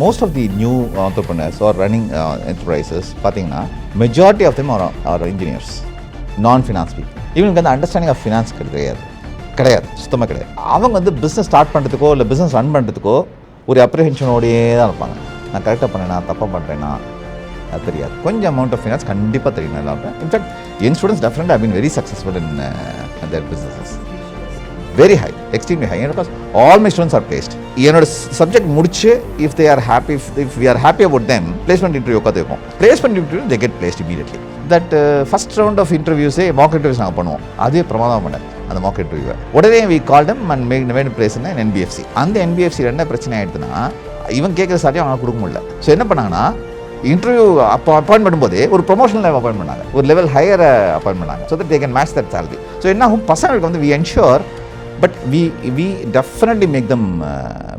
Most of the new entrepreneurs or running enterprises, பார்த்தீங்கன்னா majority of them are engineers, non-finance people. இவங்களுக்கு அந்த understanding of finance கிடையாது சுத்தமாக கிடையாது. அவங்க வந்து பிஸ்னஸ் ஸ்டார்ட் பண்ணுறதுக்கோ இல்லை பிஸ்னஸ் ரன் பண்ணுறதுக்கோ ஒரு அப்ரிஹென்ஷனோடையே தான் இருப்பாங்க. நான் கரெக்டாக பண்ணேனா தப்பாக பண்ணுறேன்னா அது தெரியாது. கொஞ்சம் அமௌண்ட் ஆஃப் ஃபினான்ஸ் கண்டிப்பாக தெரியும் எல்லாருமே. இன்ஃபேக்ட் என் students definitely have been very successful in their businesses. Very high, extremely high. Because all my students are placed. என்னோட சப்ஜெக்ட் முடிச்சு if they are happy, if we are happy about them, placement interview உட்காந்து வைப்போம். Placement interview they get placed immediately. That first round of இன்டர்வியூஸே mock interviews நாங்கள் பண்ணுவோம். அதே பிரமாதம் பண்ணேன் அந்த மாக் இன்டர்வியூவை. உடனே we call them and made பிளேஸ்னா NBFC. அந்த NBFC என்ன பிரச்சனை ஆகிடுதுன்னா இவன் கேட்குற சாரியும் அவங்க கொடுக்க முடியல. ஸோ என்ன பண்ணாங்கன்னா இன்டர்வியூ அப்பாயின்ட் பண்ணும்போதே ஒரு ப்ரொமோஷன் அப்பாயின்ட் பண்ணாங்க, ஒரு லெவல் ஹையர் அப்பாயின்ட் பண்ணாங்க. So that they can match that salary. So என்ன ஆகும், பசங்களுக்கு வந்து we ensure, but we definitely make them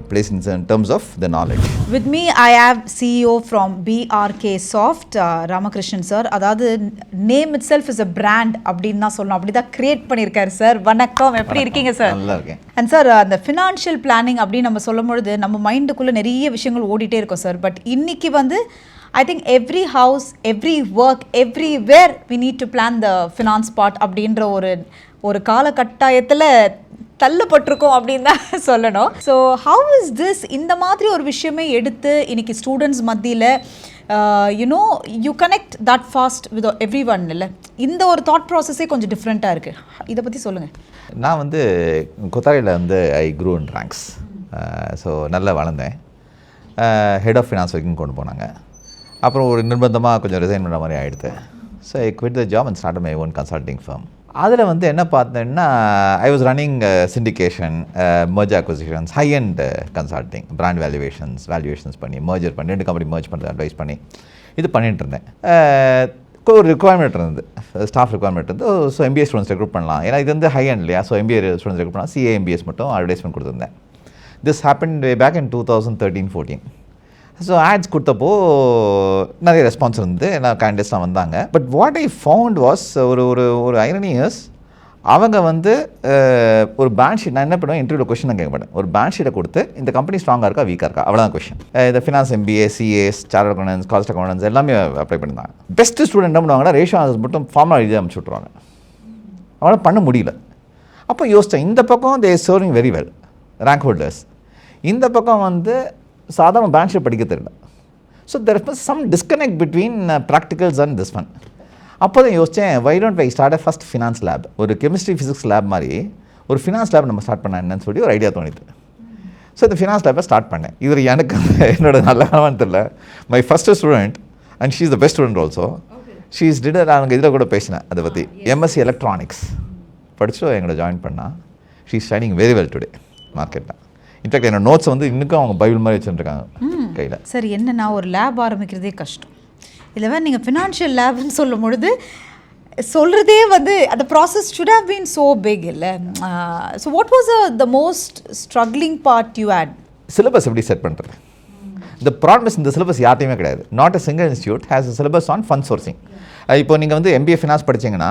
place in terms of the knowledge. With me I have CEO from BRK Soft, Ramakrishnan sir. அதாவது name itself is a brand அப்படின்னு தான் சொல்லணும். அப்படி தான் கிரியேட் பண்ணியிருக்காரு சார். வணக்கம், எப்படி இருக்கீங்க சார்? நல்லா இருக்கேன். அண்ட் சார், அந்த ஃபினான்ஷியல் பிளானிங் அப்படின்னு நம்ம சொல்லும் பொழுது நம்ம மைண்டுக்குள்ளே நிறைய விஷயங்கள் ஓடிட்டே இருக்கும் சார். பட் இன்னைக்கு வந்து I think every house, every work, everywhere we need to plan the finance part அப்படின்ற ஒரு காலகட்டாயத்தில் தள்ளப்பட்டிருக்கோம் அப்படின்னு தான் சொல்லணும். ஸோ ஹவு இஸ் திஸ், இந்த மாதிரி ஒரு விஷயமே எடுத்து இன்னைக்கு ஸ்டூடெண்ட்ஸ் மத்தியில் you know you connect that fast with every one இல்லை, இந்த ஒரு தாட் ப்ராசஸே கொஞ்சம் டிஃப்ரெண்ட்டாக இருக்குது. இதை பற்றி சொல்லுங்கள். நான் வந்து கொத்தாரியில் வந்து I grew in ranks. So நல்லா வளர்ந்தேன். ஹெட் ஆஃப் ஃபினான்ஸ் வரைக்கும் கொண்டு போனாங்க. அப்புறம் ஒரு நிர்பந்தமாக கொஞ்சம் ரிசைன் பண்ணுற மாதிரி ஆகிடுது. So I quit the job and start my own consulting firm. அதில் வந்து என்ன பார்த்தேன்னா I was running syndication, merger acquisitions, high and consulting, brand valuations பண்ணி மர்ஜர் பண்ணி 2 கம்பெனி மர்ஜ் பண்ணுறது அட்வைஸ் பண்ணி இது பண்ணிகிட்டு இருந்தேன். ஒரு ரிக்குவயர்மெண்ட் இருந்தது, ஸ்டாஃப் ரிக்குவயர்மெண்ட் இருந்து. ஸோ MBA ஸ்டூடெண்ட்ஸ் ரெக்ரூட் பண்ணலாம், ஏன்னா இது வந்து ஹை அண்ட் இல்லையா. ஸோ MBA ஸ்டூடெண்ட்ஸ் ரெக்ரூட் பண்ணலாம். CA MBS மட்டும் அட்வர்டைஸ்மெண்ட் கொடுத்துருந்தேன். This happen way back in 2013-14. So ads கொடுத்தப்போ நிறைய ரெஸ்பான்ஸ் இருந்து நான் கேண்டிடேட்ஸ்லாம் வந்தாங்க. But what I found was ஒரு ஐரனி இயர்ஸ், அவங்க வந்து ஒரு பேலன்ஸ் ஷீட், நான் என்ன பண்ணுவேன், இன்டர்வியூவில் கொஸ்டின் தான் கேட்க மாட்டேன். ஒரு பேலன்ஸ் ஷீட்டை கொடுத்து இந்த கம்பெனி ஸ்ட்ராங்காக இருக்கா வீக்காக இருக்கா அவ்வளோதான் கொஸ்டின். இந்த finance MBA, CAS, chartered accountants, cost accountants எல்லாமே அப்ளை பண்ணியிருந்தாங்க. பெஸ்ட் ஸ்டூடெண்ட் என்ன பண்ணுவாங்கன்னா ரேஷியோ அனாலிசிஸ் மட்டும் ஃபார்முலா எழுதி அனுப்பிச்சு விட்ருவாங்க. அவனால் பண்ண முடியல. அப்போ யோசித்தேன், இந்த பக்கம் they serving very well rank holders, இந்த பக்கம் வந்து சாதாரண பேலன்ஸ் ஷீட் படிக்க தெரியல. So there is some disconnect between practicals and this one. அப்போ தான் யோசித்தேன், why don't I start first finance lab, ஒரு கெமிஸ்ட்ரி ஃபிசிக்ஸ் லேப் மாதிரி ஒரு ஃபினான்ஸ் லேப் நம்ம ஸ்டார்ட் பண்ண என்னன்னு சொல்லி ஒரு ஐடியா தோணிது. ஸோ இந்த ஃபினான்ஸ் லேப்பை ஸ்டார்ட் பண்ணேன். இவர் எனக்கு என்னோட நல்ல காலமானு தெரியல, my first student and she is the best student also. She is tutor, அவங்க இதில் கூட பேசினேன் அதை பற்றி. MSc எலக்ட்ரானிக்ஸ் படிச்சுட்டு எங்களை ஜாயின் பண்ணால் she is shining very well today மார்க்கெட்டில். இன்ஃபேக்ட் என்னோட நோட்ஸ் வந்து இன்னும் அவங்க பைபிள் மாதிரி வச்சுருக்காங்க கையில். சரி, என்னன்னா ஒரு லேப் ஆரம்பிக்கிறதே கஷ்டம். இல்லை நீங்கள் ஃபினான்ஷியல் லேப்னு சொல்லும் பொழுது சொல்கிறதே வந்து அந்த process should have been so big இல்லை. So what was the most struggling part you had? Syllabus எப்படி செட் பண்ணுறது? இந்த ப்ராப்ளம்ஸ், இந்த சிலபஸ் யார்ட்டையுமே கிடையாது. Not a single institute has a syllabus on fund sourcing. இப்போ நீங்கள் வந்து MBA ஃபினான்ஸ் படிச்சிங்கன்னா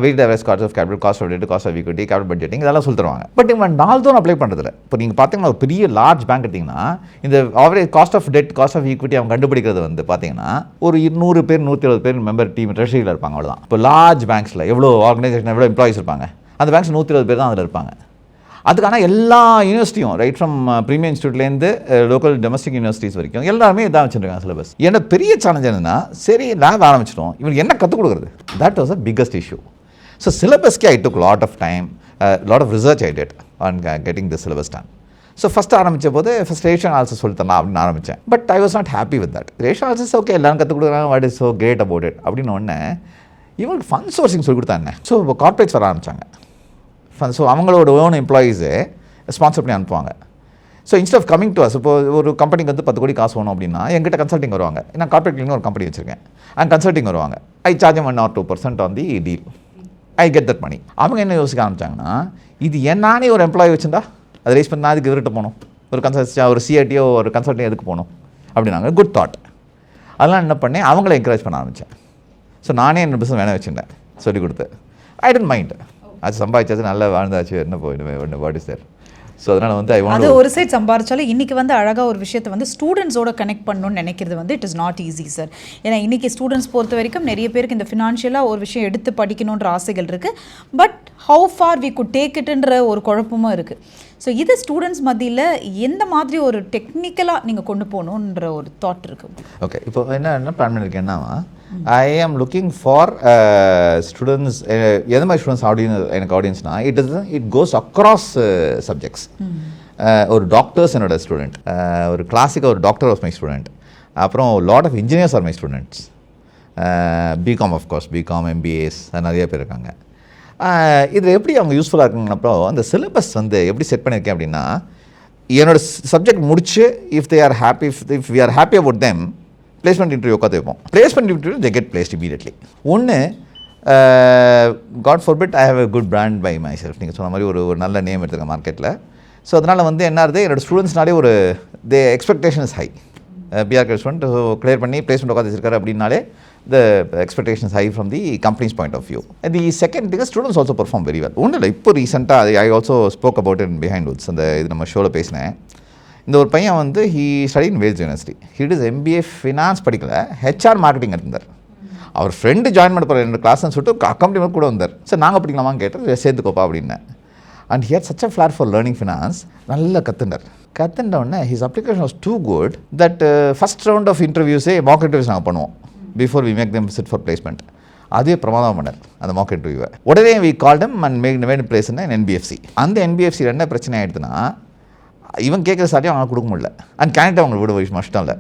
weight average cost of capital, cost of debt, cost of equity, capital budgeting இதெல்லாம் சொல்லி தருவாங்க. பட் இவங்க நாள்தோறும் அப்ளை பண்ணுறதில்ல. இப்போ நீங்கள் பார்த்தீங்கன்னா ஒரு பெரிய லார்ஜ் பேங்க் எடுத்திங்கன்னா இந்த average cost of debt, cost of equity அவங்க கண்டுபிடிக்கிறது வந்து பார்த்தீங்கன்னா ஒரு 100 பேர் 120 பேர் மெம்பர் டீம் ட்ரெஷரியில் இருப்பாங்க, அவ்வளோதான். இப்போ லார்ஜ் பேங்க்ஸில் எவ்வளோ ஆர்கனைசேஷன், எவ்வளோ எம்ப்ளாயிஸ் இருப்பாங்க, அந்த பேங்க்ஸ் 120 பேர் தான் அதில் இருப்பாங்க. அதுக்கான எல்லா யூனிவர்சிட்டியும் ரைட் ஃப்ரம் ப்ரீமியம் இன்ஸ்டியூட்லேருந்து லோக்கல் டொமஸ்டிக் யூனிவர்சிட்டிஸ் வரைக்கும் எல்லாருமே இதான் வச்சுருக்காங்க சிலபஸ். என்ன பெரிய சேலஞ்ச் என்னன்னா, சரி லேப் ஆரம்பிச்சிட்டோம், இவனுக்கு என்ன கற்றுக் கொடுக்குறது? That was a biggest issue. So சிலபஸ்க்கே I took lot of time, lot of research I did on getting the syllabus done. So first ஆரம்பித்த போது ஃபஸ்ட் ரேஷியோ அனாலிசிஸ் சொல்லித்தரலாம் அப்படின்னு ஆரம்பித்தேன். But I was not happy with that. Ratio analysis okay, எல்லாரும் கற்றுக் கொடுக்குறாங்க, what is so great about it அப்படின்னு ஒன்று. இவங்களுக்கு ஃபண்ட் சோர்சிங் சொல்லி கொடுத்தாங்க. ஸோ இப்போ கார்பரேட்ஸ் வர ஆரம்பித்தாங்க. ஸோ அவங்களோட ஓன் எம்ப்ளாயீஸு ஸ்பான்சர் பண்ணி அனுப்புவாங்க. So instead of coming to us, இப்போ ஒரு கம்பெனிக்கு வந்து 10 கோடி காசு வேணும் அப்படின்னா எங்கிட்ட கன்சல்ட்டிங் வருவாங்க. நான் கார்பரேட்லிங்க ஒரு கம்பெனி வச்சுருக்கேன், அண்ட் கன்சல்ட்டிங் வருவாங்க. I charge 1 or 2% on the deal. I get that money. அவங்க என்ன யோசிக்க ஆரம்பிச்சாங்கன்னா, இது நானே ஒரு எம்ப்ளாயி வச்சுருந்தா அதை ரைஸ் பண்ணால் அதுக்கு இவர்கிட்ட போகணும், ஒரு ஒரு CITO ஒரு கன்சல்ட்டிங் எதுக்கு போகணும் அப்படின்னாங்க. Good thought. அதெல்லாம் என்ன பண்ணேன், அவங்கள என்கரேஜ் பண்ண ஆரம்பித்தேன். ஸோ நானே என்ன பிஸ்னஸ் வேணால் வச்சுருந்தேன் சொல்லிக் கொடுத்து. ஐ டோன்ட் மைண்ட், அது சம்பாதிச்சாச்சு, நல்லா வாழ்ந்தாச்சு, என்ன போயிடுவேன், ஒன்று வாட் இஸ் தேர். ஸோ அதனால் வந்து அது ஒரு சைட் சம்பாரிச்சாலும் இன்றைக்கி வந்து அழகாக ஒரு விஷயத்தை வந்து ஸ்டூடெண்ட்ஸோட கனெக்ட் பண்ணணும்னு நினைக்கிறது வந்து it is not easy sir. ஏன்னா இன்றைக்கி ஸ்டூடெண்ட்ஸ் பொறுத்த வரைக்கும் நிறைய பேருக்கு இந்த ஃபினான்ஷியலாக ஒரு விஷயம் எடுத்து படிக்கணுன்ற ஆசைகள் இருக்குது. But how far we could take இட்ன்ற ஒரு குழப்பமும் இருக்குது. ஸோ இது ஸ்டூடெண்ட்ஸ் மத்தியில் எந்த மாதிரி ஒரு டெக்னிக்கலாக நீங்கள் கொண்டு போகணுன்ற ஒரு தாட் இருக்குது? ஓகே, இப்போ என்ன பிளான் பண்ணியிருக்கேன்னா, ஐ ஆம் லுக்கிங் ஃபார் ஸ்டூடெண்ட்ஸ். எந்த மாதிரி ஸ்டூடெண்ட்ஸ் எனக்கு ஆடியன்ஸ்னால் இட் கோஸ் அக்ராஸ் சப்ஜெக்ட்ஸ். ஒரு டாக்டர்ஸ் என்னோட ஸ்டூடெண்ட், ஒரு கிளாசிக்காக ஒரு டாக்டர் வாஸ் மை ஸ்டூடெண்ட். அப்புறம் lot of engineers are my students. BCom of course, BCom, MBAs நிறைய பேர் இருக்காங்க. இதில் எப்படி அவங்க யூஸ்ஃபுல்லாக இருக்குங்கன்னப்போ அந்த சிலபஸ் வந்து எப்படி செட் பண்ணியிருக்கேன் அப்படின்னா, என்னோட சப்ஜெக்ட் முடிச்சு if they are happy, if we are happy about them, placement interview உட்காந்து வைப்போம். Placement interview they get placed immediately. ஒன்று, God forbid I have a good brand by myself. நீங்கள் சொன்ன மாதிரி ஒரு நல்ல நேம் எடுத்துருங்க மார்க்கெட்டில். ஸோ அதனால் வந்து என்ன ஆகுது, என்னோடய ஸ்டூடெண்ட்ஸ்னாலே ஒரு expectation is high. BRK student clear பண்ணி பிளேஸ்மெண்ட் உட்காந்து வச்சிருக்காரு அப்படின்னாலே the expectations high from the company's point of view. And the second thing is students also perform very well. ஒன்றும் இல்லை, இப்போ ரீசெண்டாக I also spoke about it in Behind Woods. அந்த இது நம்ம ஷோவில் பேசினேன். இந்த ஒரு பையன் வந்து he studied in Wales University. He did MBA finance படிக்கல, HR மார்க்கெட்டிங் இருந்தார். அவர் ஃப்ரெண்டு ஜாயின் பண்ண போகிற 2 கிளாஸ்ன்னு சொல்லிட்டு அக்கம்பெனி கூட வந்தார். சார் நாங்கள் படிக்கலாமான்னு கேட்டால் சேர்த்துக்கோப்பா அப்படின்னேன். And he had such a flair for learning finance. நல்லா கற்றுண்டவுடனே his application was too good that first round of interviews mock interviews நாங்கள் பண்ணுவோம் before we make them sit for placement. அதே பிரமாதம் பண்ணார் அந்த மாக் இன்டர்வியூவை. உடனே we called him and made a place in an NBFC. அந்த NBFC என்ன பிரச்சனை ஆகிடுதுன்னா, இவன் கேட்குற சாரியும் அவங்க கொடுக்க முடியல. அண்ட் கேண்டிடேட் அவங்க விட இஷ்டம் இல்லை.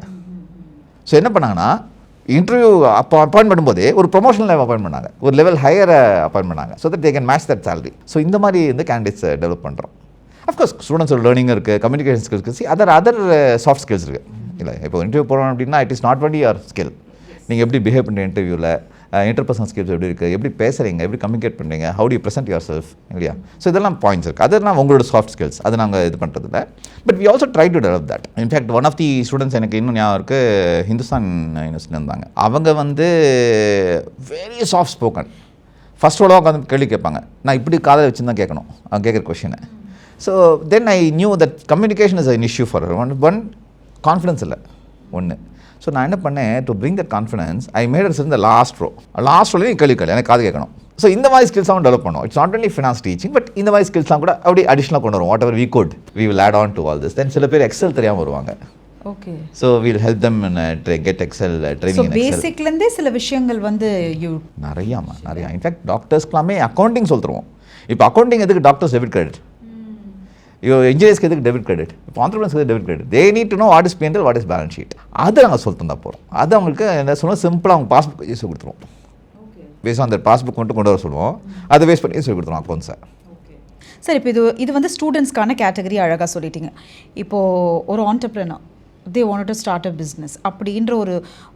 ஸோ என்ன பண்ணாங்கன்னா, இன்டர்வியூ அப்பாயின்ட் பண்ணும்போதே ஒரு ப்ரொமோஷனல் அப்பாயின்ட் பண்ணாங்க, ஒரு லெவல் ஹையர் அப்பாயின்ட் பண்ணாங்க. So that they can match that salary. So இந்த மாதிரி வந்து கேண்டிடேட்ஸ் டெவலப் பண்ணுறோம். அஃப்கோர்ஸ் ஸ்டூடெண்ட்ஸோட லேர்னிங் இருக்குது, கம்யூனிகேஷன் ஸ்கில்ஸ் இருக்குது, அதர் சாஃப்ட் ஸ்கில்ஸ் இருக்குது. இல்லை இப்போ இன்டர்வியூ போகிறோம் அப்படின்னா it is not only your skill. நீங்கள் எப்படி பிஹேவ் பண்ணுற இன்டர்வியூவில், இன்டர்பர்சனல் ஸ்கில்ஸ் எப்படி இருக்குது, எப்படி பேசுகிறீங்க, எப்படி கம்யூனிகேட் பண்ணுறீங்க, how to present yourself இல்லையா. ஸோ இதெல்லாம் பாயிண்ட்ஸ் இருக்குது. அதெல்லாம் உங்களோட சாஃப்ட் ஸ்கில்ஸ், அது நாங்கள் இது பண்ணுறதில்ல. But we also try to develop that. In fact one of the students எனக்கு இன்னும் ஞாபகம் இருக்குது, ஹிந்துஸ்தான் யூனிவர்சிட்டி இருந்தாங்க. அவங்க வந்து வெரி சாஃப்ட் ஸ்போக்கன். ஃபஸ்ட் ரோலாக உட்காந்து கேள்வி கேட்பாங்க, நான் இப்படி காதை வச்சு தான் கேட்கணும் அவங்க கேட்குற கொஷினை. So then I knew that communication is an issue for one confidence இல்லை ஒன்று. ஸோ நான் என்ன பண்ணேன், to bring that confidence I made it's இந்த லாஸ்ட் ரோலையும் கேள்வி எனக்கு காது கேட்கணும். ஸோ இந்த மாதிரி ஸ்கில்ஸாகவும் டெவலப் பண்ணுவோம். It's not only finance teaching, but இந்த மாதிரி ஸ்கில்ஸ்லாம் கூட அப்படி அடிஷனலாக கொண்டு வரும். Whatever we could we will add on to all this. Then சில பேர் எக்ஸல் தெரியாமல் வருவாங்க. Okay, so will help them get Excel training. பேசிக்லேருந்தே சில விஷயங்கள் வந்து நிறையா. இன்ஃபேக்ட் டாக்டர்ஸ்க்கெல்லாமே அக்கௌண்டிங் சொல்லிடுவோம். இப்போ அக்கௌண்டிங் எதுக்கு டாக்டர்ஸ் டெபிட் கிரெடிட், இன்ஜினியர்ஸ்க்கு எதுக்கு டெபிட் கிரெடிட், இப்போ ஆண்டர்பிரனர்ஸ்க்கு எதுக்கு debit credit, they need to know what is P&L, what is balance sheet. அதை நாங்கள் சொல்லிட்டு தான் போகிறோம். அது அவங்களுக்கு என்ன சொல்லுவோம், சிம்பிளாக அவங்க பாஸ்புக் யூஸ் கொடுத்துருவோம். பேஸ் அந்த பாஸ்புக் மட்டும் கொண்டு வர சொல்லுவோம், அதை பேஸ் பண்ணி சொல்லி கொடுத்துருவோம் அக்கௌண்ட்ஸை. சார், இப்போ இது வந்து ஸ்டூடெண்ட்ஸ்க்கான கேட்டகரி அழகாக சொல்லிட்டீங்க. இப்போது ஒரு entrepreneur they want to start a business அப்படின்ற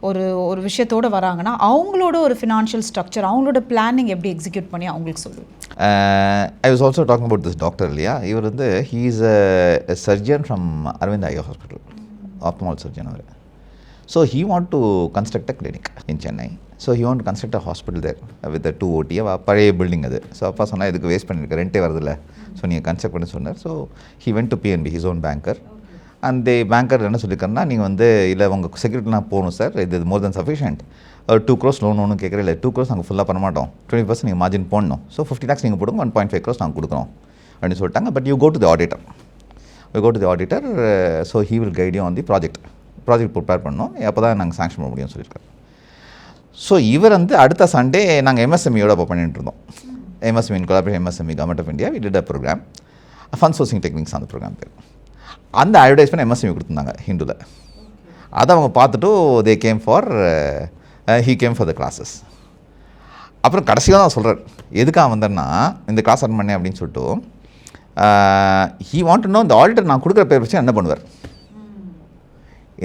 ஒரு விஷயத்தோடு வராங்கன்னா அவங்களோட ஒரு ஃபினான்ஷியல் ஸ்ட்ரக்சர், அவங்களோட பிளானிங் எப்படி எக்ஸிக்யூட் பண்ணி அவங்களுக்கு சொல்லுவேன். I was also talking about this doctor இல்லையா. இவர் வந்து he is a surgeon from Aravind Eye Hospital, ophthalmic surgeon அவர். So he want to construct a clinic in Chennai. So he want to construct a hospital there with 2 OT. பழைய building அது. So அப்பா சொன்னால் இதுக்கு waste பண்ணியிருக்க, ரெண்டே வரதில்லை, ஸோ நீங்கள் கன்ஸ்ட்ரக்ட் பண்ணி சொன்னார். So he went to PNB, his own banker. அந்த பேங்கர் என்ன சொல்லியிருக்காருன்னா, நீங்கள் வந்து இல்லை உங்கள் செக்யூரிட்டிலாம் போகணும் சார், இது மோர் தென் சஃபிஷியன்ட். 2 crores லோன் ஒன்றும் கேட்குறேன், இல்லை 2 crores நாங்கள் ஃபுல்லாக பண்ண மாட்டோம், 20% நீங்கள் மார்ஜின் போடணும். ஸோ 50 lakhs நீங்கள் போடுங்க, 1.5 crores நாங்கள் கொடுக்குறோம் அப்படின்னு சொல்லிட்டாங்க. But you go to the auditor. So he will guide you on the project prepare பண்ணணும், அப்போ தான் நாங்கள் சாங்ஷன் பண்ண முடியும்னு சொல்லியிருக்காரு. ஸோ இவர் வந்து அடுத்த சண்டே நாங்கள் MSMEயோட அப்போ பண்ணிட்டு இருந்தோம். MSME in collaboration MSME government of India we did a program, fund sourcing techniques அந்த ப்ரோக்ராம் பேர். அந்த அட்வர்டைஸ்மெண்ட் MSME கொடுத்துருந்தாங்க ஹிந்துவில். அதை அவங்க பார்த்துட்டு they came for he came for the classes. அப்புறம் கடைசியாக தான் சொல்கிறார், எதுக்காக வந்தேன்னா இந்த கிளாஸ் அட்டன் பண்ணேன் அப்படின்னு சொல்லிட்டு. ஹீ வாண்ட் டு நோ இந்த ஆடிட்டர் நான் கொடுக்குற பேப்பர் வச்சு என்ன பண்ணுவார்,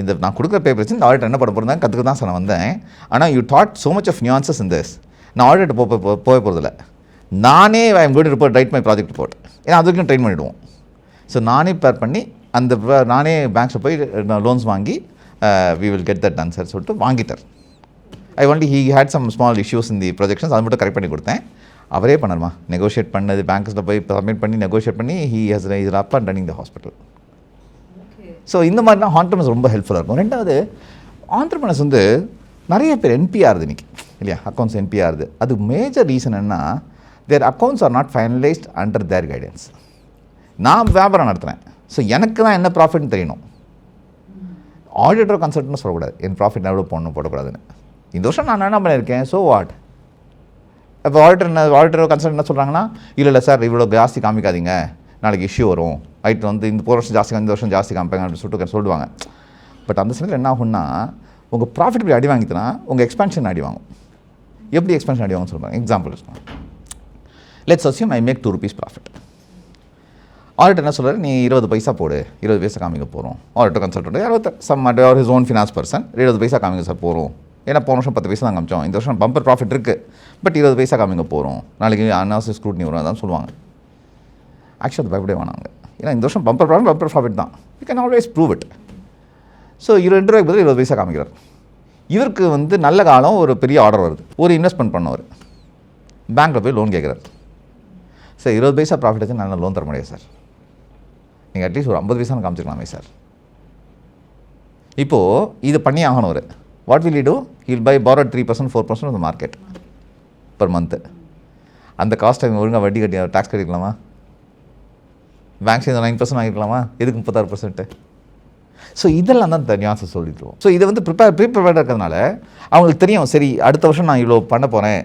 இந்த நான் கொடுக்குற பேப்பர் வச்சு இந்த ஆடிட்டர் என்ன பண்ண போகிறதா கற்றுக்க தான் சார் நான் வந்தேன். ஆனால் you taught so much of nuances in this. நான் ஆடிட்டர் போக போகிறதில்ல, நானே I am going to report write my project report. ஏன்னா அது வரைக்கும் ட்ரெயின் பண்ணிவிடுவோம். ஸோ நானே ப்ரிப்பேர் பண்ணி நானே பேங்க்ஸில் போய் லோன்ஸ் வாங்கி we will get that done sir சொல்லிட்டு வாங்கிட்டார். I only he had some small issues in the projections, அது மட்டும் கரெக்ட் பண்ணி கொடுத்தேன். அவரே பண்ணணுமா நெகோஷியேட் பண்ணது பேங்க்ஸில் போய் சப்மிட் பண்ணி நெகோஷியேட் பண்ணி he has is up and running the hospital. So இந்த மாதிரிலாம் ஆண்டர்பிரினர்ஸ் ரொம்ப ஹெல்ப்ஃபுல்லாக இருக்கும். ரெண்டாவது ஆண்டர்பிரினர்ஸ் வந்து நிறைய பேர் என்பிஆர் இன்றைக்கி இல்லையா, அக்கௌண்ட்ஸ் என்பிஆர். அது மேஜர் ரீசன் என்ன, their accounts are not finalised under their guidance. நான் வியாபாரம் நடத்துகிறேன், ஸோ எனக்கு தான் என்ன ப்ராஃபிட்னு தெரியணும். ஆடிட்டர் கன்சல்ட்னு சொல்லக்கூடாது என் ப்ராஃபிட் எவ்வளோ போடக்கூடாதுன்னு. இந்த வருஷம் நான் என்ன பண்ணியிருக்கேன், ஸோ வாட். இப்போ ஆடிட்டர் கன்சல்ட் என்ன சொல்கிறாங்கன்னா, இல்லை சார் இவ்வளோ ஜாஸ்தி காமிக்காதீங்க, நாளைக்கு இஷ்யூ வரும், ஐட்டு வந்து இந்த வருஷம் ஜாஸ்தி இந்த வருஷம் ஜாஸ்தி காமிப்பாங்க அப்படின்னு சொல்லுவாங்க. பட் அந்த சமயத்தில் என்ன ஆகும்னா, உங்கள் ப்ராஃபிட் இப்படி அடி வாங்கிட்டுனா உங்கள் எக்ஸ்பென்ஷன் அடி வாங்கும். எப்படி எக்ஸ்பென்ஷன் அடி வாங்குன்னு சொல்லுவாங்க. Example let's assume I make 2 rupees profit. Auditor என்ன சொல்கிறார், நீ 20 பைசா போடு, 20 பைசா காமிக்க போகிறோம். ஆடிட்டர் கன்சல்டன்ட் யாரோ ஹிஸ் ஓன் ஃபினான்ஸ் பர்சன் 20 பைசா காமிக்க சார் போகிறோம், ஏன்னா போன வருஷம் 10 பைசா தான் காமிச்சோம், இந்த வருஷம் பம்பர் ப்ராஃபிட் இருக்குது, பட் 20 பைசா காமிக்க போகிறோம், நாளைக்கு அனாலிசிஸ் ஸ்க்ரூட்னி வரும் அதான் சொல்லுவாங்க. ஆக்சுவலி அது பயப்படவே வேணாங்க, ஏன்னா இந்த வருஷம் பம்பர் ப்ராஃபிட் தான், you can always prove it. So 2 ரூபாய்க்கு பதில் 20 பைசா காமிக்கிறார். இவருக்கு வந்து நல்ல காலம் ஒரு பெரிய ஆர்டர் வருது, ஒரு இன்வெஸ்ட்மெண்ட் பண்ணவர் பேங்க்கில் போய் லோன் கேட்குறாரு. சார் 20 பைசா ப்ராஃபிட் வச்சு நான் லோன் தர முடியாது சார், நீங்கள் அட்லீஸ்ட் ஒரு 50 பைசா காமிச்சிக்கலாமே சார். இப்போது இது பண்ணி ஆகணும். ஒரு what will you do, he'll buy borrowed 3% 4% of the market per month. அந்த காஸ்ட்டை ஒழுங்காக வட்டி கட்டி டேக்ஸ் கட்டிக்கலாமா? பேங்க் சேர்ந்து 9% வாங்கிக்கலாமா? எதுக்கு 36%? ஸோ இதெல்லாம் தான் நியாசம் சொல்லிட்டுருவோம். ஸோ இதை வந்து ப்ரிப்பேர்டாக இருக்கிறதுனால அவங்களுக்கு தெரியும், சரி அடுத்த வருஷம் நான் இவ்வளோ பண்ண போகிறேன்,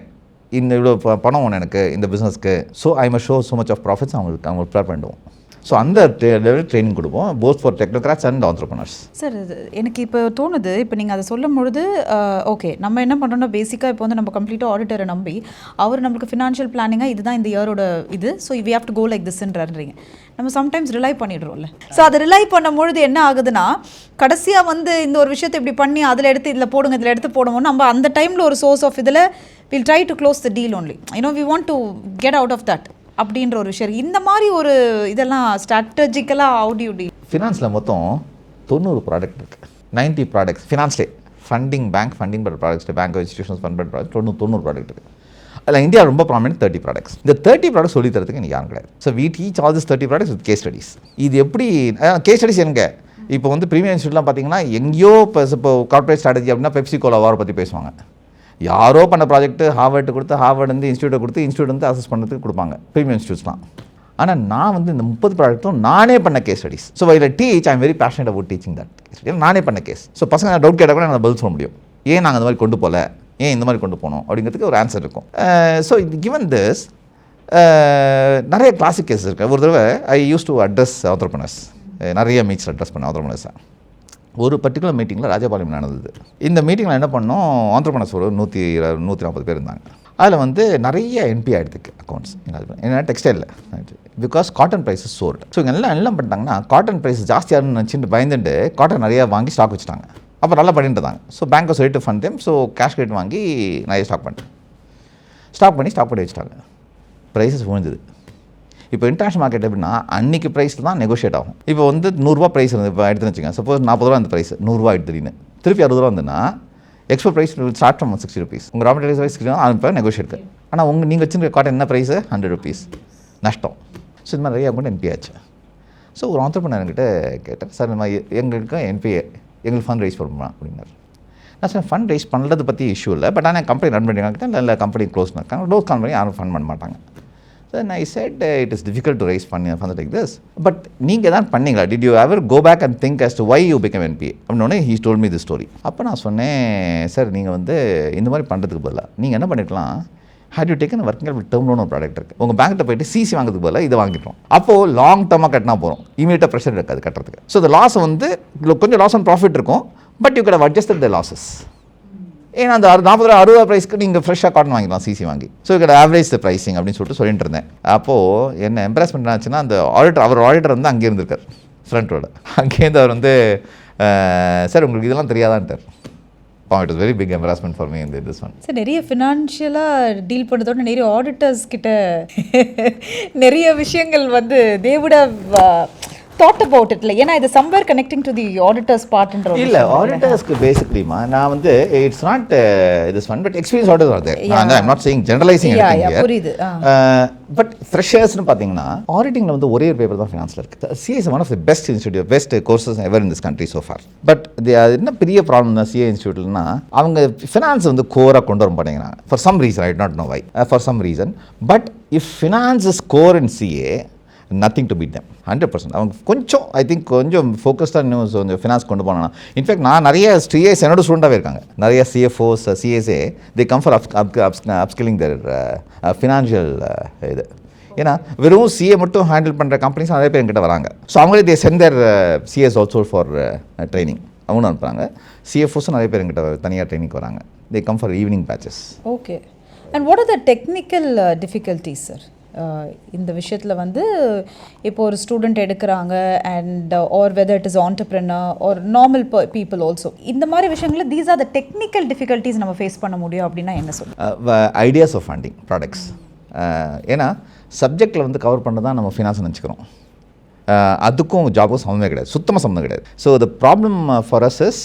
இந்த இவ்வளோ பணம் ஒன்று எனக்கு இந்த பிஸ்னஸ்க்கு, so I must show so much of profits அவங்க ப்ரிப்பேர் பண்ணுவோம். ஸோ அந்த லெவல் ட்ரைனிங் கொடுப்போம், both for technocrats and entrepreneurs. Sir எனக்கு இப்போ தோணுது, இப்போ நீங்கள் அதை சொல்லும் பொழுது ஓகே நம்ம என்ன பண்ணுறோம்னா பேசிக்காக இப்போ வந்து நம்ம கம்ப்ளீட்டாக ஆடிட்டரை நம்பி அவர் நம்மளுக்கு ஃபினான்ஷியல் பிளானிங்காக இதுதான் இந்த இயரோட இது, so we have to go like திஸ்ன்றீங்க. நம்ம சம்டைம்ஸ் ரிலை பண்ணிடுறோம்ல. ஸோ அதை ரிலை பண்ணும்பொழுது என்ன ஆகுதுன்னா, கடைசியாக வந்து இந்த ஒரு விஷயத்தை இப்படி பண்ணி அதில் எடுத்து இதில் போடுங்க இதில் எடுத்து போடுவோம், நம்ம அந்த டைமில் ஒரு சோர்ஸ் ஆஃப் இதில் will try to close the deal only, you know we want to get out of that அப்படின்ற ஒரு விஷயம். இந்த மாதிரி ஒரு இதெல்லாம் ஸ்ட்ராட்டஜிக்கலாக அவுடி ஃபினான்ஸில் மொத்தம் 90 ப்ராடக்ட் இருக்குது, 90 ப்ராடக்ட்ஸ் ஃபினான்ஸ்லே ஃபண்டிங் பேங்க் ஃபண்டிங் பண்ணுற ப்ராடக்ட்ஸ், பேங்க் இன்ஸ்டியூஷன்ஸ் ஃபண்ட் பண்ணுற ப்ராடக்ட் 90 ப்ராடக்ட் இருக்குது. அதில் இந்தியா ரொம்ப ப்ராமினென்ட் 30 ப்ராடக்ட்ஸ். இந்த 30 ப்ராடக்ட்ஸ் சொல்லி தரதுக்கு எனக்கு யாரும் கிடையாது. So we teach all this 30 products with case studies. இது எப்படி கேஸ் ஸ்டடிஸ் எங்கே இப்போ வந்து ப்ரீமியம் இன்ஸ்டியூட்லாம் பார்த்தீங்கன்னா எங்கேயோ இப்போ கார்பரேட் ஸ்ட்ராட்டஜி அப்படின்னா பெப்சி கோலா வாரை பற்றி பேசுவாங்க. யாரோ பண்ண ப்ராஜெக்ட்டு ஹார்வர்டு கொடுத்து ஹார்வர்டு வந்து இன்ஸ்டியூட்டை கொடுத்து இன்ஸ்டியூட் வந்து அசஸ் பண்ணுறதுக்கு கொடுப்பாங்க ப்ரீமியம் இன்ஸ்டியூட்ஸ்லாம். ஆனால் நான் வந்து இந்த 30 ப்ராடக்ட்டும் நானே பண்ண கேஸ் ஸ்டடிஸ். ஸோ இதில் teach I am very passionate about teaching that case. நானே பண்ண கேஸ். ஸோ பசங்க நான் டவுட் கேட்டால் கூட நான் பதில் சொல்ல முடியும், ஏன் நாங்கள் அந்த மாதிரி கொண்டு போகல, ஏன் இந்த மாதிரி கொண்டு போனோம் அப்படிங்கிறதுக்கு ஒரு ஆன்சர் இருக்கும். ஸோ கிவன் திஸ் நிறைய கிளாசிக் கேஸ் இருக்குது. ஒரு தடவை ஐ யூஸ் டு அட்ரஸ் ஆண்டர்பிரினர்ஸ், நிறைய மீட்ஸில் அட்ரஸ் பண்ண ஆண்டர்பிரினர்ஸாக. ஒரு பர்டிகுலர் மீட்டிங்கில் ராஜபாளையம் நடந்தது. இந்த மீட்டிங்கில் என்ன பண்ணோம், ஆண்டர்பிரினர்ஸ் ஒரு 140 பேர் இருந்தாங்க. அதில் வந்து நிறைய என்பி ஆகிடுதுக்கு அக்கௌண்ட்ஸ். ஏன்னா டெக்ஸ்டைலில் because cotton prices soared. So இங்கே எல்லாம் பண்ணிட்டாங்கன்னா காட்டன் ப்ரைஸ் ஜாஸ்தியாகனு நினச்சிட்டு பயந்துட்டு காட்டன் நிறையா வாங்கி ஸ்டாக் வச்சுட்டாங்க. அப்போ நல்லா பண்ணிட்டு இருந்தாங்க. ஸோ பேங்க் சொல்லிட்டு fund them. So cash credit வாங்கி நிறைய ஸ்டாக் பண்ணி வச்சுட்டாங்க. ப்ரைஸஸ் விழுந்தது. இப்போ இன்டர்நேஷனல் மார்க்கெட் எப்படின்னா அன்றைக்கி ப்ரைஸில் தான் நெகோஷியேட் ஆகும். இப்போ வந்து 100 ரூபா ப்ரைஸ் இருந்து இப்போ எடுத்துன்னு வச்சுக்கோங்க. சப்போஸ் 40 ரூபா அந்த ப்ரைஸ் 100 ரூபா எடுத்துன்னு திருப்பி 60 ரூபா வந்துன்னா export price start from 60 rupees. உங்கள் ரா மெட்டீரியல் ப்ரைஸ் இப்போ நெகோஷியேட். ஆனால் நீங்கள் வச்சுருக்க காட்டன் என்ன ப்ரைஸு 100 rupees நஷ்டம். ஸோ இது மாதிரி நிறைய அக்கௌண்ட் என்பி ஆச்சு. ஸோ ஒரு ஆண்டர்பிரினர் கிட்ட கேட்டேன், சார் இந்த மாதிரி எங்களுக்கு என்பிஏ எங்களுக்கு ஃபண்ட் ரைஸ் பண்ணலாம் அப்படின்னாரு. நான் சார் ஃபண்ட் ரைஸ் பண்ணுறது பற்றி இஷ்யூ இல்லை, பட் ஆனால் கம்பெனி ரன் பண்ணிட்டாங்க, இல்லை கம்பெனி க்ளோஸ் பண்ணிருக்காங்க, க்ளோஸ் கம்பெனி யாரும் ஃபண்ட் பண்ண மாட்டாங்க. Then I said it is difficult to raise funds like this. But நீங்கள் தான் பண்ணீங்களா? Did you ever go back and think as to why you became NPA? அப்படின்னே he told me this story. அப்போ நான் சொன்னேன், sir நீங்கள் வந்து இந்த மாதிரி பண்ணுறதுக்கு பதிலாக நீங்கள் என்ன பண்ணிக்கலாம், had you taken a working capital term loan ஒரு ப்ராடக்ட் இருக்குது, உங்கள் பேங்க்கிட்ட போய்ட்டு சிசி வாங்கிறதுக்கு பதிலாக இதை வாங்கிட்டோம். அப்போது லாங் டர்மாக கட்டினா போகிறோம், இமீடியட்டாக ப்ரெஷர் இருக்காது கட்டுறதுக்கு. ஸோ இந்த லாஸ் வந்து கொஞ்சம் லாஸ் அண்ட் ப்ராஃபிட் இருக்கும், but you can adjust the losses. ஏன்னா அந்த 40 ரூபா 60 ரூபா ப்ரைஸ்க்கு நீங்கள் ஃப்ரெஷ்ஷாக காட்டன் வாங்கிக்கலாம் சிசி வாங்கி. ஸோ இக்கட ஆவரேஜ் த ப்ரைஸிங் அப்படின்னு சொல்லிட்டு இருந்தேன். அப்போது என்ன எம்ப்ரெஸ்மெண்ட் ஆச்சுன்னா, அந்த ஆடிட்டர் வந்து அங்கே இருந்திருக்கார் ஃப்ரண்ட் ரோட. அங்கேருந்து அவர் வந்து சார் உங்களுக்கு இதெல்லாம் தெரியாதான்ட்டார். It was very big embarrassment for me இந்த திஸ் ஒன். சார் நிறைய ஃபினான்ஷியலாக டீல் பண்ணுறதோட நிறைய ஆடிட்டர்ஸ் கிட்ட நிறைய விஷயங்கள் வந்து they would have thought about இட்ல ஏன்னா இது somewhere connecting to the auditors பார்ட்ன்ற இல்லை ஆடிட்டர்ஸ்க்கு பேசிக்லிமா நான் வந்து it's not this one but experience auditors are there I'm not saying generalising புரியுது பட் ஃப்ரெஷர்ஸ்னு பார்த்தீங்கன்னா ஆடிட்டிங்கில் வந்து ஒரே ஒரு பேப்பர் தான் ஃபினான்ஸில் இருக்குது CA is one of the best institute best courses ever in this country so far but அது என்ன பெரிய ப்ராப்ளம் தான் சிஏ இன்ஸ்டியூட்லனா அவங்க ஃபினான்ஸ் வந்து கோராக கொண்டு வர மாட்டேங்கிறாங்க for some reason I not know why for some reason but if finance is core in CA nothing to beat them 100%. அவங்க கொஞ்சம் ஐ திங்க் கொஞ்சம் ஃபோக்கஸ்டாக இன்னும் கொஞ்சம் ஃபினான்ஸ் கொண்டு போனாங்கன்னா இன்ஃபேக்ட் நான் நிறைய சிஏஸ் என்னோட ஸ்டூடெண்ட்டாகவே இருக்காங்க நிறைய CFOs CSA they come for upskilling their financial இது ஏன்னா வெறும் சிஏ மட்டும் ஹேண்டில் பண்ணுற கம்பெனிஸ் நிறைய பேர் என்கிட்ட வராங்க ஸோ அவங்களே they send their CS also for training அவங்களும் அனுப்புகிறாங்க சிஎஃப்ஓஸும் நிறைய பேர் என்கிட்ட தனியாக ட்ரைனிங் வராங்க they come for evening batches. Okay and what are the technical difficulties sir இந்த விஷயத்தில் வந்து இப்போ ஒரு ஸ்டூடெண்ட் எடுக்கிறாங்க and or whether it is entrepreneur or normal people also இந்த மாதிரி விஷயங்களில் these are the technical difficulties நம்ம ஃபேஸ் பண்ண முடியும் அப்படின்னா என்ன சொல்லுங்கள்? ஐடியாஸ் ஆஃப் ஃபண்டிங் ப்ராடக்ட்ஸ் ஏன்னா சப்ஜெக்டில் வந்து கவர் பண்ண தான் நம்ம ஃபினான்ஸ் நினச்சிக்கிறோம் அதுக்கும் ஜாபுக்கும் சம்மந்தமே கிடையாது சுத்தமாக சம்மந்தம் கிடையாது. So the problem for us is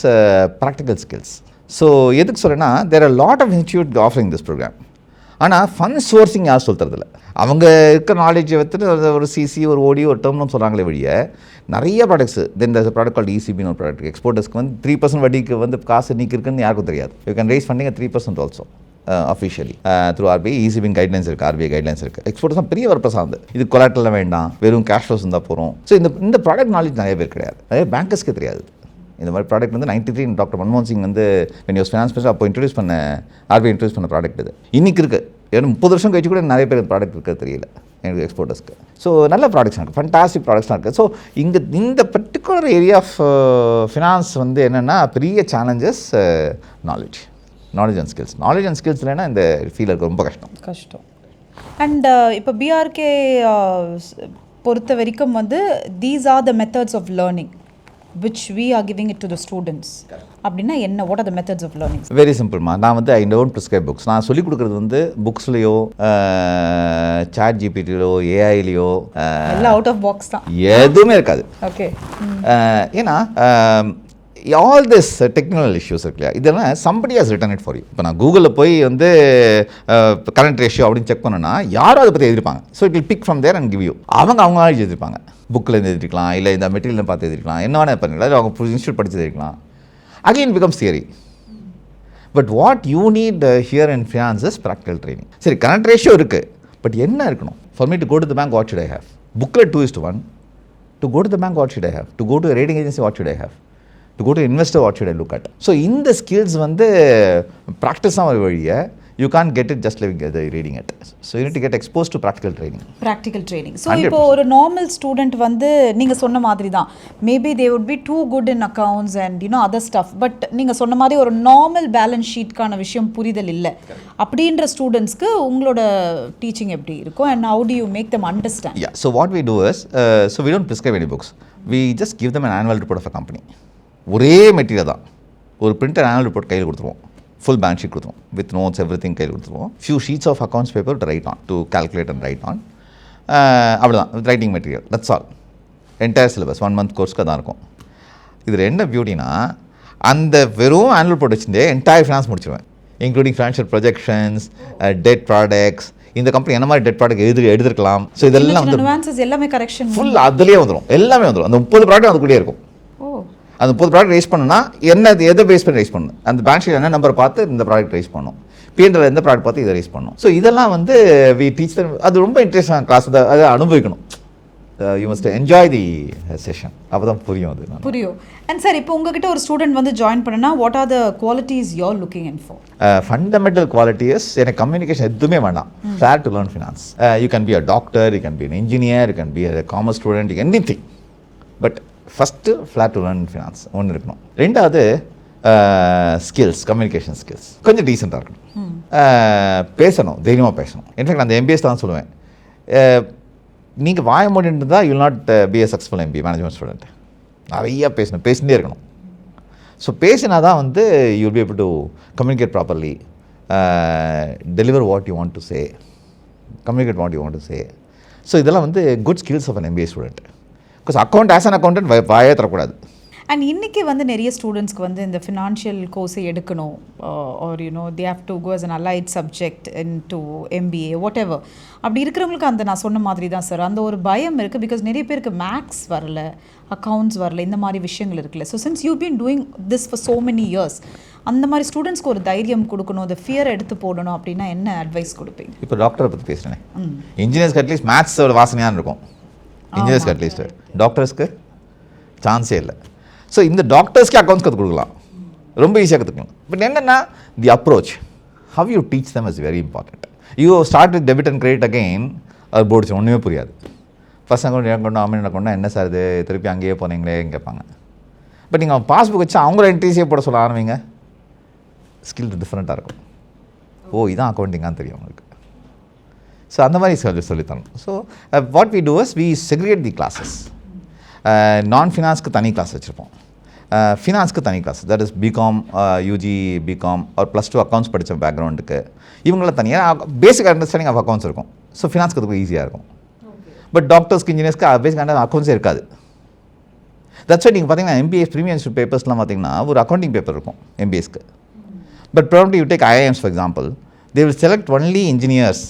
practical skills. So எதுக்கு சொல்கிறேன்னா there are lot of institute offering this program ஆனால் ஃபண்ட் சோர்சிங் யாரும் சொல்கிறதில்ல அவங்க இருக்கிற நாலேஜை வைத்துட்டு ஒரு சிசி ஒரு ஓடி ஒரு டேர்ம்னு சொல்கிறாங்களே வழிய நிறைய products then the product called இசிபின்னு ஒரு ப்ராடக்ட் எக்ஸ்போர்ட்டர்ஸ்க்கு வந்து 3% வட்டிக்கு வந்து காசு நீக்கிருக்குன்னு யாருக்கும் தெரியாது. You can raise funding 3% also officially through RBI இசிபின் கைட்லைன்ஸ் இருக்குது ஆர்பிஐ கைட்லைன்ஸ் இருக்குது. எக்ஸ்போர்ட்ஸ் தான் பெரிய பர்பஸ் ஆகுது இது கொலாட்டரில் வேண்டாம் வெறும் கேஷ் ஃப்ளோஸ் இருந்தால் போகிறோம். ஸோ இந்த ப்ராடக்ட் நாலேஜ் நிறைய பேர் கிடையாது நிறைய பேங்கர்ஸ்க்கு தெரியாது. இந்த மாதிரி ப்ராடக்ட் வந்து 93 டாக்டர் மன்மோகன் சிங் வந்து வென் யூஸ் ஃபினான்ஸ் மினிஸ்டர் அப்போ இன்ட்ரடியூஸ் பண்ண ஆர்பிஐ இன்ட்ரடியூஸ் பண்ண ப்ராடக்ட் இது இன்றைக்கி இருக்குது. ஏன்னா 30 வருஷம் கழிச்சு கூட நிறைய பேர் ப்ராடக்ட் இருக்கிறது தெரியல எனக்கு எக்ஸ்போர்ட்டர்ஸ்க்கு. ஸோ நல்ல ப்ராடக்ட்ஸ் இருக்குது ஃபண்டாஸ்டிக் ப்ராடக்ட்ஸ்லாம் இருக்குது. ஸோ இந்த பர்டிகுலர் ஏரியா ஆஃப் ஃபினான்ஸ் வந்து என்னென்னா பெரிய challenges knowledge and skills. Knowledge and skills இல்லைன்னா இந்த ஃபீல் இருக்க ரொம்ப கஷ்டம். அண்ட் இப்போ பிஆர்கே பொறுத்த வரைக்கும் வந்து these are the methods of learning which we are giving it to the students அப்படின்னா என்ன what are the methods of learning? Very சிம்பிள்மா நான் வந்து ஐ டோன்ட் ப்ரிஸ்கிரைப் புக்ஸ் நான் சொல்லிக் கொடுக்குறது வந்து புக்ஸ்லையோ சாட் ஜிபிடிலையோ ஏஐலையோ எல்லாம் அவுட் ஆஃப் பாக்ஸ் தான் எதுவுமே இருக்காது. ஓகே ஏன்னா ஆல் திஸ் டெக்னிக்கல் இஷ்யூஸ் இருக்கு இல்லையா இதெல்லாம் somebody has return it for you. இப்போ நான் கூகுளில் போய் வந்து கரண்ட் ரேஷியோ அப்படின்னு செக் பண்ணேன்னா யாரும் அதை பற்றி எழுதிருப்பாங்க. So it will pick from there and give you அவங்க நாலேஜ் எழுதிருப்பாங்க புக்கில் இருந்து எழுதிருக்கலாம் இல்லை இந்த மெட்டீரியல் பார்த்து எழுதிருக்கலாம் என்ன வேணா பண்ணிக்கலாம் இல்லை அவங்க இன்ஸ்டியூட் படித்து எழுதிருக்கலாம். Again becomes theory. But what you need here in finance is practical training. சரி கரண்ட் ரேஷியோ இருக்குது பட் என்ன இருக்கணும் for me to go to the bank what should I have புக்கில் 2:1 to go to the bank what should I have to go to rating agency what should I have to go to investor what should I look at. So இந்த skills வந்து practice தான் ஒரு வழியை you can't get it just living reading it. So you need to get exposed to practical training. So இப்போ ஒரு normal student வந்து நீங்க சொன்ன மாதிரி தான் maybe they would be too good in accounts and you know other stuff but நீங்க சொன்ன மாதிரி ஒரு normal balance sheet கான விஷயம் புரிதல் இல்ல அப்படின்ற ஸ்டூடண்ட்ஸ்க்கு உங்களோட டீச்சிங் எப்படி இருக்கும் and how do you make them understand? Yeah, so what we do is so we don't prescribe any books. We just give them an annual report of a company. ஒரே material தான் ஒரு printed annual report கையில் கொடுத்துருவோம் full balance sheet கொடுத்துருவோம் with notes everything கையில் கொடுத்துருவோம் few sheets of accounts paper to write on to calculate and write on அவ்வளோதான் with writing material that's all entire syllabus 1 month கோர்ஸ்க்கு தான் இருக்கும். இதில் என்ன பியூட்டினா அந்த வெறும் ஆனுவல் ரிப்போர்ட் வச்சுட்டு என்டையர் ஃபினான்ஸ் முடிச்சிடுவேன் including financial projections debt products இந்த கம்பெனி என்ன மாதிரி டெட் ப்ராடக்ட் எடுத்துருக்கலாம். ஸோ இதெல்லாம் வந்து எல்லாமே கரெக்ஷன் ஃபுல் அதுலேயே வந்துடும் எல்லாமே வந்துடும். அந்த 30 ப்ராடக்ட் அதுக்குள்ளேயே இருக்கும். அந்த 30 ப்ராடக்ட் ரைஸ் பண்ணுன்னா என்ன எதை பேஸ் பண்ணி ரைஸ் பண்ணணும் அந்த பேங்க் ஷீட் என்ன நம்பர் பார்த்து இந்த ப்ராடக்ட் ரைஸ் பண்ணணும் பிஎன்எல் எந்த ப்ராடக்ட் பார்த்து இதை ரைஸ் பண்ணணும். ஸோ இதெல்லாம் வந்து வி டீச் அது ரொம்ப இன்ட்ரெஸ்டான கிளாஸ் அதை அனுபவிக்கணும். You must enjoy the session அப்போ தான் புரியும் அது புரியும். அண்ட் சார் இப்போ உங்ககிட்ட ஒரு ஸ்டூடெண்ட் வந்து ஜாயின் பண்ணனா what are the qualities you are looking in for? Fundamental qualities எனக்கு கம்யூனிகேஷன் எதுவுமே வேண்டாம். Fair to learn finance. You can be a doctor you can be an engineer you can be a commerce student anything but first flat to learn finance ஒன்று இருக்கணும். ரெண்டாவது skills communication skills கொஞ்சம் டீசெண்டாக இருக்கணும். பேசணும் தைரியமாக பேசணும். இன்ஃபேக்ட் அந்த எம்பிஎஸ் தான் சொல்லுவேன் நீங்கள் வாய மூடிட்டு இருந்தால் you not be a successful MBA management student. நிறையா பேசிகிட்டே இருக்கணும். ஸோ பேசினா தான் வந்து you be able to communicate properly deliver what you want to say communicate what you want to say. So இதெல்லாம் வந்து good skills of an MBA student. Because account as an accountant வாயே தரக்கூடாது. And இன்றைக்கி வந்து நிறைய ஸ்டூடெண்ட்ஸ்க்கு வந்து இந்த ஃபினான்ஷியல் கோர்ஸை எடுக்கணும் or they have to go as an allied subject into MBA whatever. அப்படி இருக்கிறவங்களுக்கு அந்த நான் சொன்ன மாதிரி தான் சார் அந்த ஒரு பயம் இருக்குது. பிகாஸ் நிறைய பேருக்கு மேக்ஸ் வரல, அக்கௌண்ட்ஸ் வரல, இந்த மாதிரி விஷயங்கள் இருக்குல்ல. So since you been doing this for so many years, அந்த மாதிரி ஸ்டூடெண்ட்ஸ்க்கு ஒரு தைரியம் கொடுக்கணும், அந்த ஃபியர் எடுத்து போடணும் அப்படின்னா என்ன அட்வைஸ் கொடுப்பீங்க? இப்போ டாக்டரை பற்றி பேசுகிறேன். இன்ஜினியர்ஸ்க்கு அட்லீஸ்ட் மேத்ஸோட வாசனையாக இருக்கும். இன்ஜினியர்ஸ்க்கு அட்லீஸ்ட், டாக்டர்ஸ்க்கு சான்ஸே இல்லை. ஸோ இந்த டாக்டர்ஸ்க்கு அக்கௌண்ட்ஸ் கற்றுக் கொடுக்கலாம், ரொம்ப ஈஸியாக கற்றுக்கலாம். பட் என்னென்னா தி approach, how you teach them is very important. You start with debit and credit again, அது போர்ட்ஸ் ஒன்றுமே புரியாது. ஃபர்ஸ்ட் அக்கௌண்ட் அக்கௌண்ட் அமௌண்ட் அக்கௌண்ட்னா என்ன சார் இது, திருப்பி அங்கேயே போனீங்களே கேட்பாங்க. பட் நீங்கள் பாஸ்புக் வச்சு அவங்கள என்ட்ரிஸே போட சொல்ல ஆரம்பிங்க, ஸ்கில் டிஃப்ரெண்ட்டாக இருக்கும். ஓ இதான் அக்கௌண்டிங்கான்னு தெரியும் உங்களுக்கு. ஸோ அந்த மாதிரி சொல்லித்தரணும். So what we do is we segregate the classes. நான் ஃபினான்ஸ்க்கு தனி கிளாஸ் வச்சுருப்போம், ஃபினான்ஸ்க்கு தனி class, that is BCom, UG BCom ஒரு +2 அக்கௌண்ட்ஸ் படித்த பேக்ரவுண்டுக்கு இவங்கள தனியாக பேசிக் அண்டர்ஸ்டாண்டிங் ஆஃப் அக்கௌண்ட்ஸ் இருக்கும். ஸோ ஃபினான்ஸ் கற்றுக்க ஈஸியாக இருக்கும். பட் டாக்டர்ஸ்க்கு இன்ஜினியர்ஸ்க்கு பேசிக் அக்கௌண்ட்ஸே இருக்காது. தட்ஸ் நீங்கள் பார்த்தீங்கன்னா MBA ப்ரீமியம் இன்ஸ்டியூட் பேப்பர்ஸ்லாம் பார்த்தீங்கன்னா ஒரு அக்கௌண்டிங் பேப்பர் இருக்கும் MBAஸ்க்கு. But probably you take IIMs for example, they will select only engineers,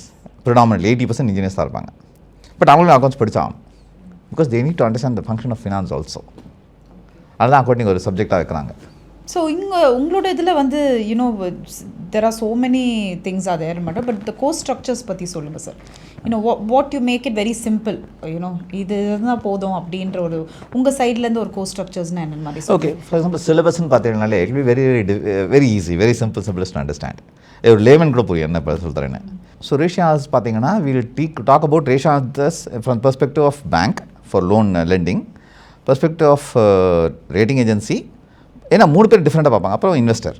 predominantly 80% engineers தான் இருப்பாங்க. பட் அவங்களும் அக்கௌண்ட்ஸ் படித்தாகும், because they need to understand the function of finance also. அதுதான் accounting ஒரு சப்ஜெக்டாக வைக்கிறாங்க. ஸோ இங்கே உங்களோட இதில் வந்து there are so many things are there மட்டும், பட் த கோர்ஸ் ஸ்ட்ரக்சர்ஸ் பற்றி சொல்லுங்கள் sir. What you make it very simple, இது தான் போதும் அப்படின்ற ஒரு உங்கள் சைட்லேருந்து ஒரு கோர்ஸ் ஸ்ட்ரக்சர்ஸ்னால் என்னென்ன மாதிரி? ஓகே, ஃபார் எக்ஸாம்பிள் சிலபஸ்ன்னு பார்த்தீங்கன்னாலே it be very easy, very simples to understand. ஒரு லேமன் கூட புரியும் என்ன இப்போ சொல்கிறேன்னு. ஸோ ரேஷியாஸ் பார்த்தீங்கன்னா will talk about ratios from perspective of bank for loan lending, perspective of rating agency. ஏன்னா 3 பேர் டிஃப்ரெண்ட்டாக பார்ப்பாங்க. அப்புறம் இன்வெஸ்டர்,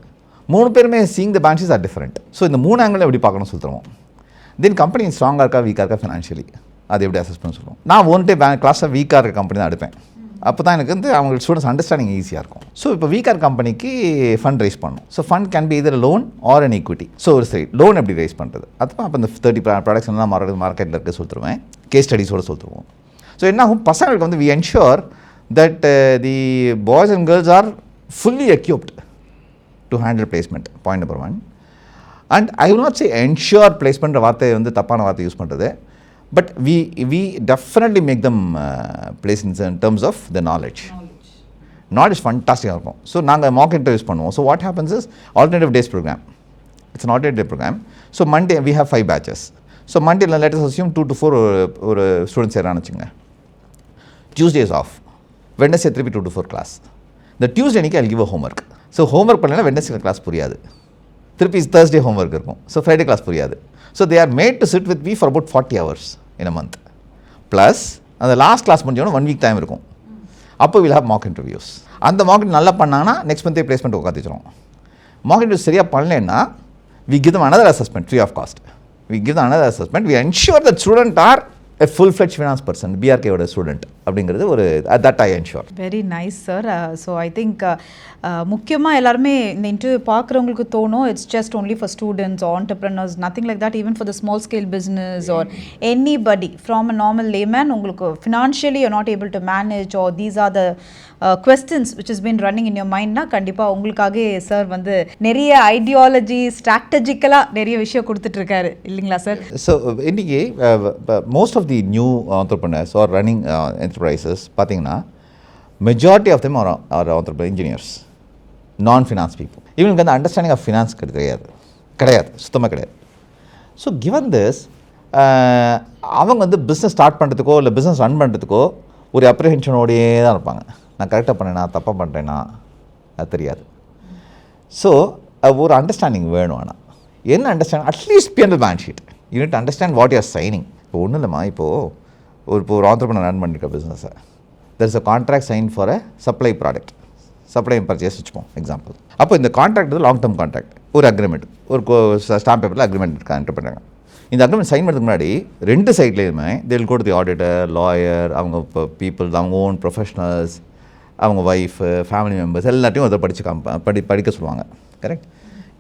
3 பேருமே seeing the balance sheets are different. So இந்த 3 ஆங்கிள் எப்படி பார்க்கணும்னு சொல்லித்தருவோம். தென் கம்பெனி ஸ்ட்ராங்காக இருக்கா வீக்காக இருக்கா ஃபினான்ஷியலி, அது எப்படி அசஸ் பண்ண சொல்லுவோம். நான் ஒன் டே கிளாஸில் வீக்காக இருக்க கம்பெனி தான் எடுப்பேன். அப்போ தான் எனக்கு வந்து அவங்க ஸ்டூடெண்ட்ஸ் அண்டர்ஸ்டாண்டிங் ஈஸியாக இருக்கும். ஸோ இப்போ வீக்காக கம்பெனிக்கு ஃபண்ட் ரைஸ் பண்ணணும். So fund can be either loan or an equity. So ஒரு சைட் லோன் எப்படி ரைஸ் பண்ணுறது, அதுவும் அப்போ இந்த 30 ப்ராடக்ட்ஸ் எல்லாம் மார்க்கெட்டில் இருக்க சொல்லிட்டுருவேன், கேஸ் ஸ்டடிஸோடு சொல்லிட்டுருவோம். ஸோ என்ன ஆகும், பசங்களுக்கு வந்து we ensure that the boys and girls are fully equipped to handle placement, point number 1. And I will not say ensure placement வார்த்தை வந்து தப்பான வார்த்தை யூஸ் பண்ணுறது, but we definitely make them place in terms of the knowledge fantastic இருக்கும். So நாங்கள் Mach interviews பண்ணுவோம். So what happens is alternative days program, it's an alternative day program. So Monday we have 5 batches. So Monday let us assume 2 to 4 ஒரு students சேரான்னு வச்சுங்க. Tuesday is off, Wednesday 3 to 4 class. இந்த Tuesday அன்றைக்கி I'll give a homework. So homework பண்ணலைன்னா Wednesday class புரியாது, திருப்பி Thursday homework இருக்கும். So Friday class புரியாது. So they are made to sit with me for about 40 hours in a month. Plus அந்த last class முடிஞ்சோன்னா 1 week time இருக்கும். அப்போ will have Mach interviews. அந்த Mach interview நல்லா பண்ணாங்கன்னா நெக்ஸ்ட் மந்த்தே பிளேஸ்மெண்ட் உட்காந்துச்சிடும். மாக் இன்டர்வியூ சரியாக பண்ணலைன்னா we give them another assessment free of cost. We give them another assessment. We ensure that student are a full-fledged finance person, BRK ஓட student அப்படிங்கிறது ஒரு that I ensure. Very nice sir. So I think முக்கியமாக எல்லாருமே இந்த interview பார்க்குறவங்களுக்கு தோணும் it's just only for students or entrepreneurs, nothing like that. Even for the small scale business or anybody from a normal layman உங்களுக்கு financially you not able to manage or these are the questions which has been running in your mind னா கண்டிப்பாக உங்களுக்காக sir வந்து நிறைய ideology ஸ்ட்ராட்டஜிக்கலாக நிறைய விஷயம் கொடுத்துட்ருக்காரு இல்லைங்களா சார்? ஸோ இன்றைக்கி most of the new entrepreneurs or running enterprises பார்த்தீங்கன்னா majority of them are entrepreneur engineers, non-finance people. இவங்களுக்கு அந்த அண்டர்ஸ்டாண்டிங் ஆஃப் ஃபினான்ஸ் கிடையாது, சுத்தமாக கிடையாது. ஸோ கிவன் திஸ் அவங்க வந்து பிஸ்னஸ் ஸ்டார்ட் பண்ணுறதுக்கோ இல்லை பிஸ்னஸ் ரன் பண்ணுறதுக்கோ ஒரு அப்ரிஹென்ஷனோடையே தான் இருப்பாங்க. நான் கரெக்டாக பண்ணேனா தப்பாக பண்ணுறேன்னா அது தெரியாது. ஸோ ஒரு அண்டர்ஸ்டாண்டிங் வேணும். ஆனால் என்ன அண்டர்ஸ்டாண்டிங், அட்லீஸ்ட் பி அந்த balance sheet you need to understand what you are signing. இப்போ ஒன்றும் இல்லைம்மா, இப்போது ஒரு ஆண்டர்ப்ரனர் ரன் பண்ணியிருக்க பிஸ்னஸை there is a contract sign for a supply product, supply purchase வச்சுப்போம் எக்ஸாம்பிள். அப்போ இந்த கான்ட்ராக்ட் வந்து லாங் டேர்ம் கான்ட்ராக்ட், ஒரு அக்ரிமெண்ட், ஒரு ஸ்டாம்ப் பேப்பரில் அக்ரிமெண்ட் என்டர் பண்ணுறாங்க. இந்த அக்ரிமெண்ட் சைன் பண்ணுறதுக்கு முன்னாடி 2 சைட்லேயுமே they will go to the auditor, lawyer, அவங்க பீப்புள், அவங்க ஓன் ப்ரொஃபஷனல்ஸ், அவங்க ஒய்ஃபு, ஃபேமிலி மெம்பர்ஸ் எல்லாத்தையும் அதை படிக்க சொல்லுவாங்க. கரெக்ட்,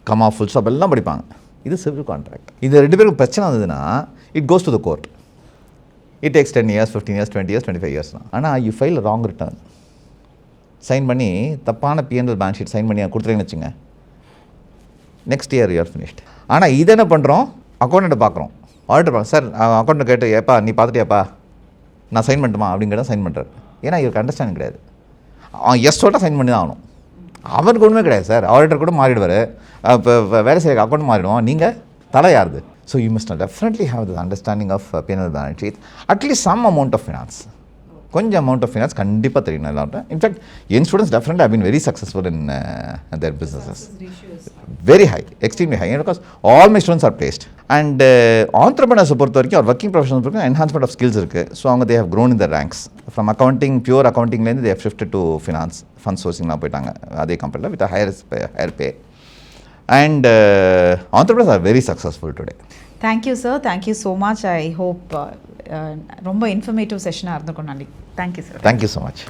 கமா ஃபுல் ஸ்டாப் எல்லாம் படிப்பாங்க. இது சிவில் கான்ட்ராக்ட். இது 2 பேருக்கும் பிரச்சனை வந்ததுன்னா it goes to the court. It takes 10 years 15 years 20 years 25 years தான். ஆனால் you file wrong return sign பண்ணி தப்பான பிஎன்எல் பேலன்ஸ் ஷீட் சைன் பண்ணி கொடுத்துறீங்கன்னு வச்சுங்க, நெக்ஸ்ட் இயர் யூஆர் ஃபினிஷ்ட். ஆனால் இதை என்ன பண்ணுறோம், அக்கௌண்ட்டை பார்க்குறோம், ஆடிட்டர் பார்க்க, சார் அக்கௌண்ட்டை கேட்டு ஏப்பா நீ பார்த்துட்டியாப்பா நான் சைன் பண்ணட்டுமா அப்படிங்கிறத சைன் பண்ணுறாரு. ஏன்னா இவருக்கு அண்டர்ஸ்டாண்டிங் கிடையாது. அவன் எஸ்டோட்டாக சைன் பண்ணி தான் ஆகணும். அவனுக்கு ஒன்றுமே கிடையாது சார். ஆடிட்டர் கூட மாறிடுவார், இப்போ வேலை செய்ய அக்கௌண்ட் மாறிடுவோம், நீங்கள் தலை யாருது? So you must definitely have the understanding of PNL balance sheet, at least some amount of finance, கொஞ்சம் அமௌண்ட் ஆஃப் ஃபினான்ஸ் கண்டிப்பாக தெரியணும் எல்லாரும். இன்ஃபேக்ட் என் students definitely have been very successful in their businesses, very high, extremely high, because all my students are placed. And ஆண்டர்பிரினர்ஸை பொறுத்த வரைக்கும் ஒரு working professional பொறுத்த என்ஹான்ஸ்மெண்ட் ஆஃப் ஸ்கில்ஸ் இருக்குது. ஸோ அவங்க they have grown in the ranks from accounting, pure அக்கௌண்டிங்லேருந்து they have shifted to finance, fund சோர்சிங்லாம் போயிட்டாங்க அதே கம்பெனியில் with higher pay. And entrepreneurs are very successful today. Thank you sir, thank you so much. I hope ரொம்ப informative செஷனாக இருந்திருக்கும். நன்றி. Thank you sir. Thank you so much.